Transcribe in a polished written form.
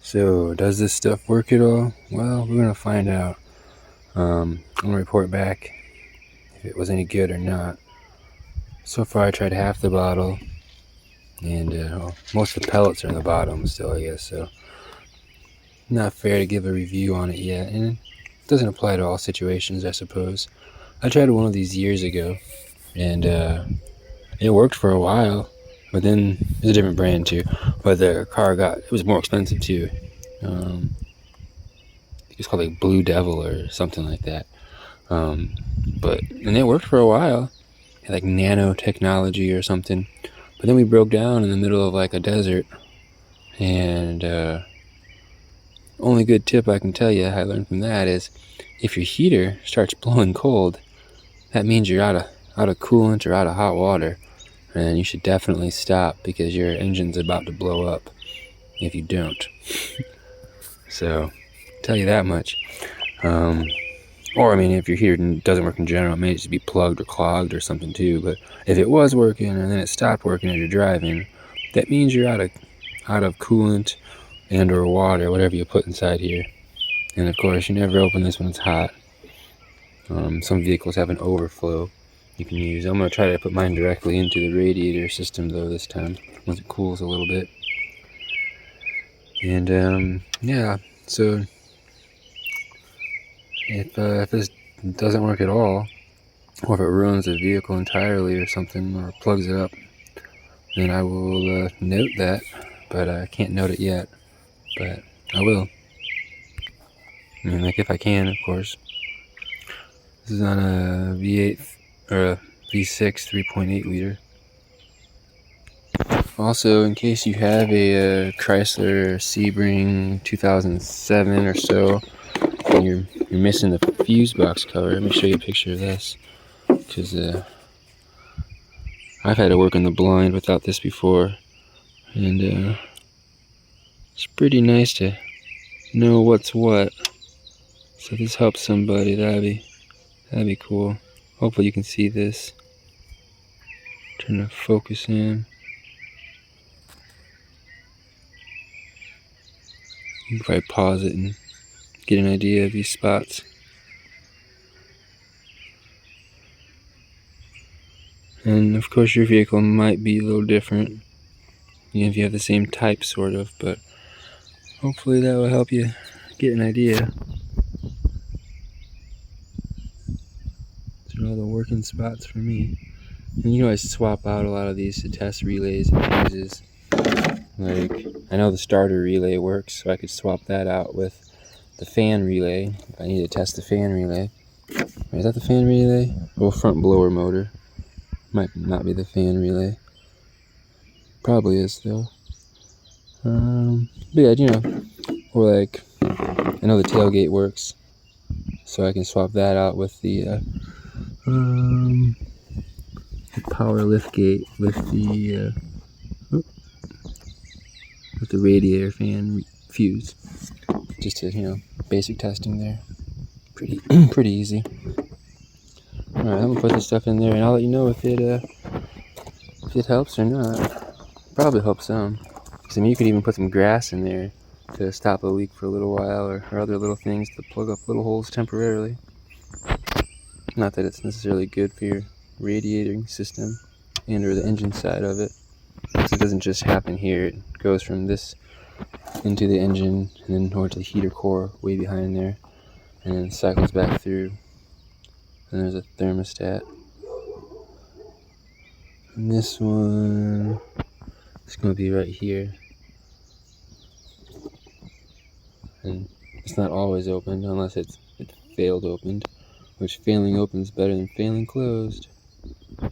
So, does this stuff work at all? Well, we're gonna find out. I'm gonna report back if it was any good or not. So far, I tried half the bottle, and most of the pellets are in the bottom still, I guess. So, not fair to give a review on it yet, and it doesn't apply to all situations, I suppose. I tried one of these years ago, and it worked for a while, but then it was a different brand too. But the car it was more expensive too. It's called like Blue Devil or something like that. And it worked for a while. It had like nanotechnology or something. But then we broke down in the middle of like a desert, and only good tip I can tell you I learned from that is if your heater starts blowing cold, that means you're out of coolant or out of hot water, and you should definitely stop because your engine's about to blow up if you don't. So, I'll tell you that much. Or, I mean, if your heater doesn't work in general, it may just be plugged or clogged or something too. But if it was working and then it stopped working as you're driving, that means you're out of coolant and or water, whatever you put inside here. And of course, you never open this when it's hot. Some vehicles have an overflow you can use. I'm going to try to put mine directly into the radiator system though this time, once it cools a little bit. And yeah, so if this doesn't work at all, or if it ruins the vehicle entirely or something, or plugs it up, then I will note that, but I can't note it yet, but I will. I mean, like if I can, of course. This is on a V8 or a V6 3.8 liter. Also, in case you have a Chrysler Sebring 2007 or so, and you're missing the fuse box cover, let me show you a picture of this, because I've had to work on the blind without this before, and it's pretty nice to know what's what. So if this helps somebody, that'd be cool. Hopefully you can see this. Trying to focus in. You can probably pause it and get an idea of these spots. And of course your vehicle might be a little different, even if you have the same type sort of, but hopefully that will help you get an idea. These are all the working spots for me. And you can always swap out a lot of these to test relays and fuses. Like, I know the starter relay works, so I could swap that out with the fan relay if I need to test the fan relay. Is that the fan relay? Oh, front blower motor. Might not be the fan relay. Probably is though. But yeah, you know, or like, I know the tailgate works, so I can swap that out with the power lift gate with the radiator fan fuse. Just to, you know, basic testing there. Pretty easy. Alright, I'm gonna put this stuff in there and I'll let you know if it helps or not. Probably helps some. Because I mean, you could even put some grass in there to stop a leak for a little while, or other little things to plug up little holes temporarily. Not that it's necessarily good for your radiating system and or the engine side of it. Because it doesn't just happen here. It goes from this into the engine and then over to the heater core way behind there, and then cycles back through. And there's a thermostat. And this one is going to be right here. And it's not always opened unless it failed opened, which failing open is better than failing closed.